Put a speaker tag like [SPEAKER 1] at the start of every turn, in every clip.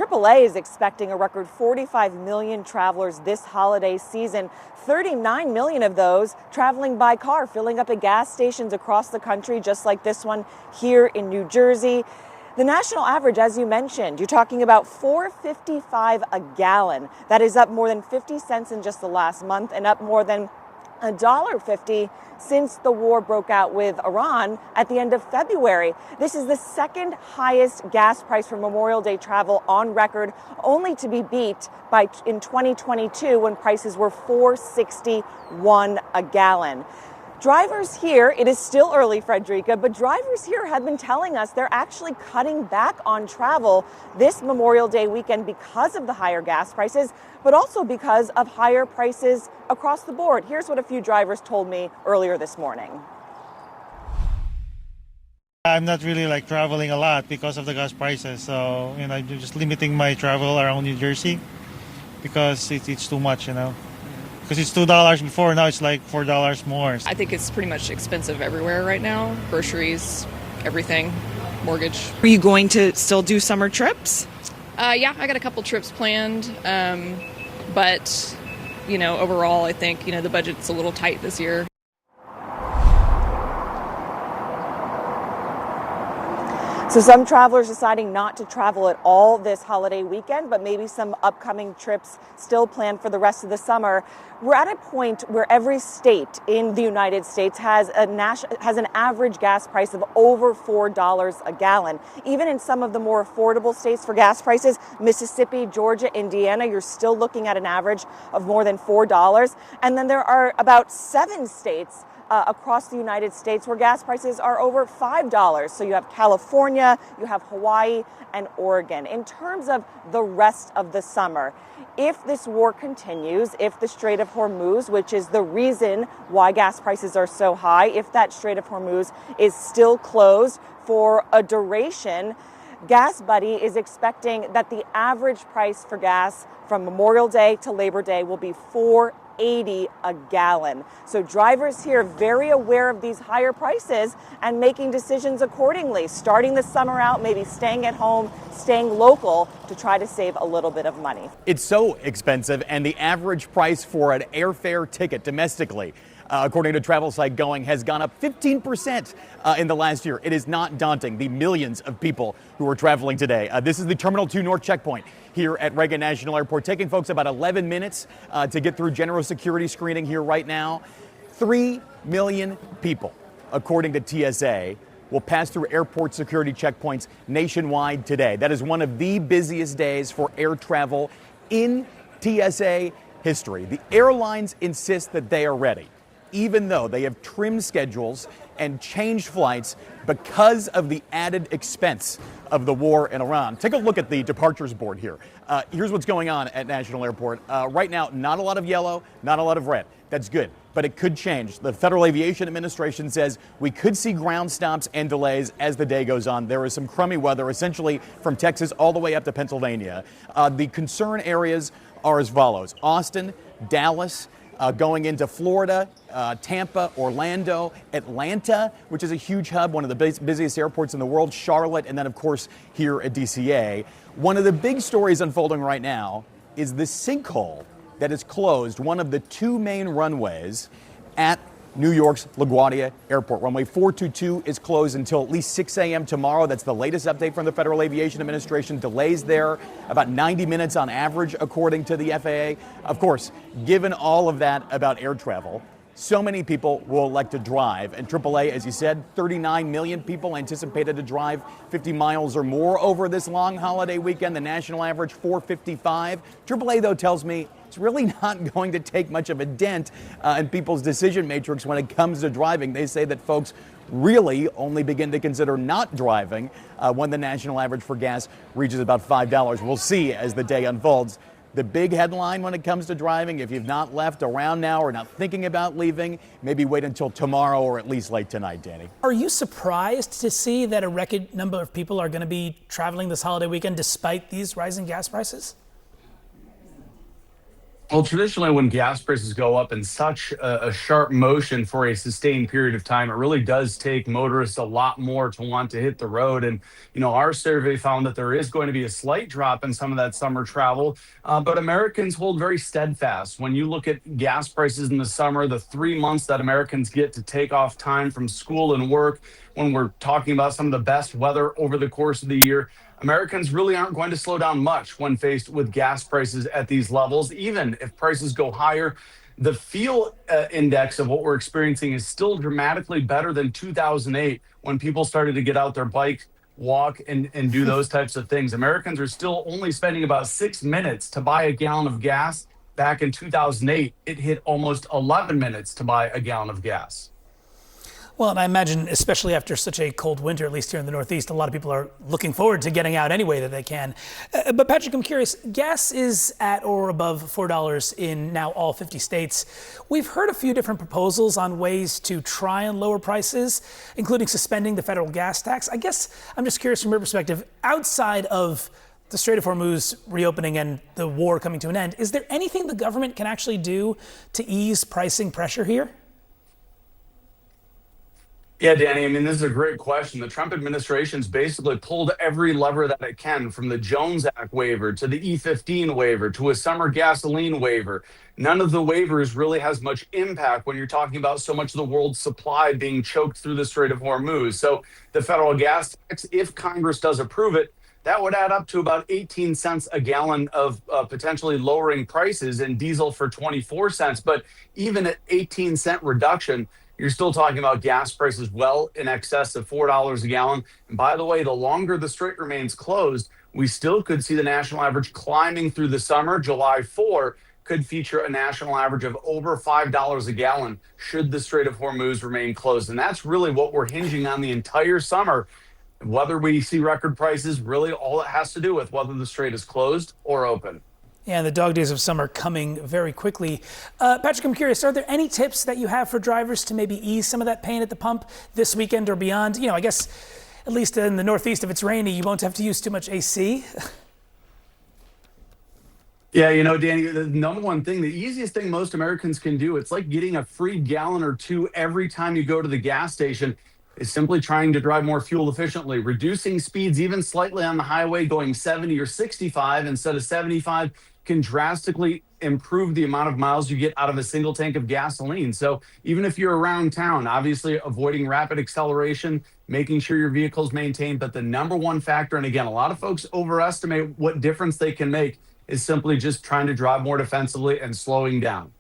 [SPEAKER 1] AAA is expecting a record 45 million travelers this holiday season, 39 million of those traveling by car, filling up at gas stations across the country, just like this one here in New Jersey. The national average, as you mentioned, you're talking about $4.55 a gallon. That is up more than 50 cents in just the last month and up more than $1.50 since the war broke out with Iran at the end of February. This is the second highest gas price for Memorial Day travel on record, only to be beat by in 2022 when prices were $4.61 a gallon. Drivers here, it is still early, Frederica, but drivers here have been telling us they're actually cutting back on travel this Memorial Day weekend because of the higher gas prices, but also because of higher prices across the board. Here's what a few drivers told me earlier this morning.
[SPEAKER 2] I'm not really traveling a lot because of the gas prices. So, I'm just limiting my travel around New Jersey because it's too much, Because it's $2 before, now it's like $4 more.
[SPEAKER 3] I think it's pretty much expensive everywhere right now. Groceries, everything, mortgage.
[SPEAKER 4] Are you going to still do summer trips?
[SPEAKER 3] Yeah, I got a couple trips planned. But, overall, I think, the budget's a little tight this year.
[SPEAKER 1] So some travelers deciding not to travel at all this holiday weekend, but maybe some upcoming trips still planned for the rest of the summer. We're at a point where every state in the United States has an average gas price of over $4 a gallon. Even in some of the more affordable states for gas prices, Mississippi, Georgia, Indiana, you're still looking at an average of more than $4. And then there are about 7 states across the United States where gas prices are over $5. So you have California, you have Hawaii, and Oregon. In terms of the rest of the summer, if this war continues, if the Strait of Hormuz, which is the reason why gas prices are so high, if that Strait of Hormuz is still closed for a duration, GasBuddy is expecting that the average price for gas from Memorial Day to Labor Day will be $4.80 a gallon. So drivers here very aware of these higher prices and making decisions accordingly, starting the summer out, maybe staying at home, staying local to try to save a little bit of money.
[SPEAKER 5] It's so expensive, and the average price for an airfare ticket domestically, according to travel site Going, has gone up 15% in the last year. It is not daunting, the millions of people who are traveling today. This is the Terminal 2 North checkpoint here at Reagan National Airport, taking folks about 11 minutes to get through general security screening here right now. 3 million people, according to TSA, will pass through airport security checkpoints nationwide today. That is one of the busiest days for air travel in TSA history. The airlines insist that they are ready, even though they have trimmed schedules and changed flights because of the added expense of the war in Iran. Take a look at the departures board here. Here's what's going on at National Airport. Right now, not a lot of yellow, not a lot of red. That's good, but it could change. The Federal Aviation Administration says we could see ground stops and delays as the day goes on. There is some crummy weather, essentially from Texas all the way up to Pennsylvania. The concern areas are as follows: Austin, Dallas, going into Florida, Tampa, Orlando, Atlanta, which is a huge hub, one of the busiest airports in the world, Charlotte, and then, of course, here at DCA. One of the big stories unfolding right now is the sinkhole that is closed, one of the 2 main runways at New York's LaGuardia Airport. Runway 422 is closed until at least 6 a.m. tomorrow. That's the latest update from the Federal Aviation Administration. Delays there, about 90 minutes on average, according to the FAA. Of course, given all of that about air travel, so many people will elect to drive. And AAA, as you said, 39 million people anticipated to drive 50 miles or more over this long holiday weekend. The national average, 455. AAA, though, tells me it's really not going to take much of a dent in people's decision matrix when it comes to driving. They say that folks really only begin to consider not driving when the national average for gas reaches about $5. We'll see as the day unfolds. The big headline when it comes to driving, if you've not left around now or not thinking about leaving, maybe wait until tomorrow or at least late tonight, Danny.
[SPEAKER 6] Are you surprised to see that a record number of people are going to be traveling this holiday weekend despite these rising gas prices?
[SPEAKER 7] Well, traditionally, when gas prices go up in such a sharp motion for a sustained period of time, it really does take motorists a lot more to want to hit the road. And, our survey found that there is going to be a slight drop in some of that summer travel, but Americans hold very steadfast. When you look at gas prices in the summer, the 3 months that Americans get to take off time from school and work, when we're talking about some of the best weather over the course of the year, Americans really aren't going to slow down much when faced with gas prices at these levels. Even if prices go higher, the feel index of what we're experiencing is still dramatically better than 2008 when people started to get out their bike, walk, and do those types of things. Americans are still only spending about 6 minutes to buy a gallon of gas. Back in 2008, it hit almost 11 minutes to buy a gallon of gas.
[SPEAKER 6] Well, and I imagine, especially after such a cold winter, at least here in the Northeast, a lot of people are looking forward to getting out any way that they can. But Patrick, I'm curious, gas is at or above $4 in now all 50 states. We've heard a few different proposals on ways to try and lower prices, including suspending the federal gas tax. I guess I'm just curious from your perspective, outside of the Strait of Hormuz reopening and the war coming to an end, is there anything the government can actually do to ease pricing pressure here?
[SPEAKER 7] Yeah, Danny, I mean, this is a great question. The Trump administration's basically pulled every lever that it can, from the Jones Act waiver to the E15 waiver to a summer gasoline waiver. None of the waivers really has much impact when you're talking about so much of the world's supply being choked through the Strait of Hormuz. So the federal gas tax, if Congress does approve it, that would add up to about 18 cents a gallon of potentially lowering prices, and diesel for 24 cents. But even at 18-cent reduction, you're still talking about gas prices well in excess of $4 a gallon. And by the way, the longer the strait remains closed, we still could see the national average climbing through the summer. July 4 could feature a national average of over $5 a gallon should the Strait of Hormuz remain closed. And that's really what we're hinging on the entire summer. Whether we see record prices, really all it has to do with whether the strait is closed or open.
[SPEAKER 6] Yeah, and the dog days of summer coming very quickly. Patrick, I'm curious, are there any tips that you have for drivers to maybe ease some of that pain at the pump this weekend or beyond? I guess at least in the Northeast, if it's rainy, you won't have to use too much AC.
[SPEAKER 7] Yeah, Danny, the number one thing, the easiest thing most Americans can do, it's like getting a free gallon or two every time you go to the gas station, is simply trying to drive more fuel efficiently, reducing speeds even slightly on the highway, going 70 or 65 instead of 75 can drastically improve the amount of miles you get out of a single tank of gasoline. So even if you're around town, obviously avoiding rapid acceleration, making sure your vehicle's maintained. But the number one factor, and again, a lot of folks overestimate what difference they can make, is simply just trying to drive more defensively and slowing down.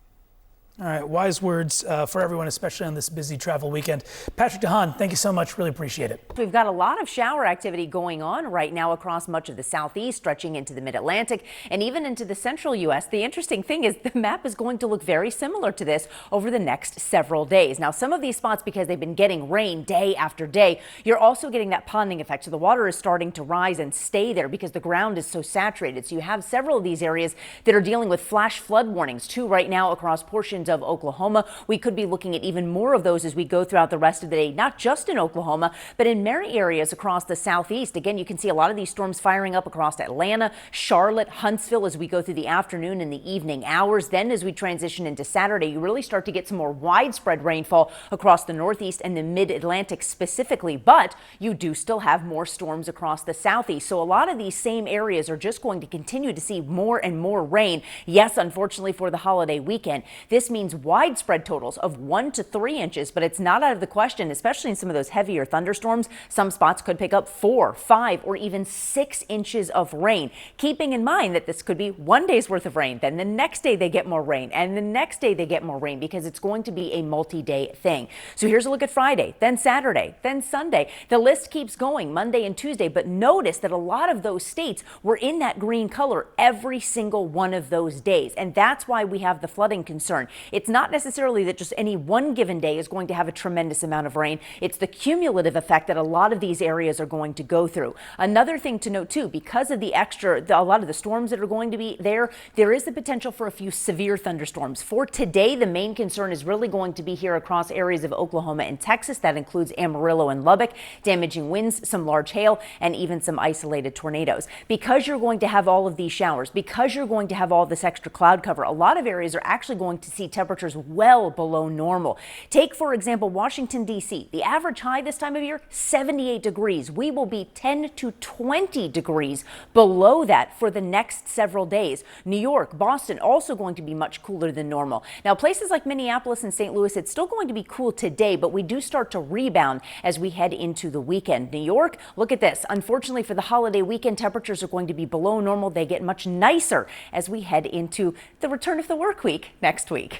[SPEAKER 6] All right, wise words for everyone, especially on this busy travel weekend. Patrick DeHaan, thank you so much. Really appreciate it.
[SPEAKER 8] We've got a lot of shower activity going on right now across much of the southeast, stretching into the mid-Atlantic and even into the central U.S. The interesting thing is the map is going to look very similar to this over the next several days. Now, some of these spots, because they've been getting rain day after day, you're also getting that ponding effect. So the water is starting to rise and stay there because the ground is so saturated. So you have several of these areas that are dealing with flash flood warnings, too, right now across portions of Oklahoma. We could be looking at even more of those as we go throughout the rest of the day, not just in Oklahoma, but in many areas across the southeast. Again, you can see a lot of these storms firing up across Atlanta, Charlotte, Huntsville as we go through the afternoon and the evening hours. Then as we transition into Saturday, you really start to get some more widespread rainfall across the northeast and the mid-Atlantic specifically, but you do still have more storms across the southeast. So a lot of these same areas are just going to continue to see more and more rain. Yes, unfortunately for the holiday weekend, this means widespread totals of 1 to 3 inches, but it's not out of the question, especially in some of those heavier thunderstorms. Some spots could pick up 4, 5, or even 6 inches of rain, keeping in mind that this could be one day's worth of rain. Then the next day they get more rain, and the next day they get more rain, because it's going to be a multi-day thing. So here's a look at Friday, then Saturday, then Sunday. The list keeps going Monday and Tuesday, but notice that a lot of those states were in that green color every single one of those days, and that's why we have the flooding concern. It's not necessarily that just any one given day is going to have a tremendous amount of rain. It's the cumulative effect that a lot of these areas are going to go through. Another thing to note too, because of a lot of the storms that are going to be there is the potential for a few severe thunderstorms. For today, the main concern is really going to be here across areas of Oklahoma and Texas. That includes Amarillo and Lubbock, damaging winds, some large hail, and even some isolated tornadoes. Because you're going to have all of these showers, because you're going to have all this extra cloud cover, a lot of areas are actually going to see temperatures well below normal. Take, for example, Washington, D.C. The average high this time of year, 78 degrees. We will be 10 to 20 degrees below that for the next several days. New York, Boston, also going to be much cooler than normal. Now, places like Minneapolis and St. Louis, it's still going to be cool today, but we do start to rebound as we head into the weekend. New York, look at this. Unfortunately, for the holiday weekend, temperatures are going to be below normal. They get much nicer as we head into the return of the work week next week.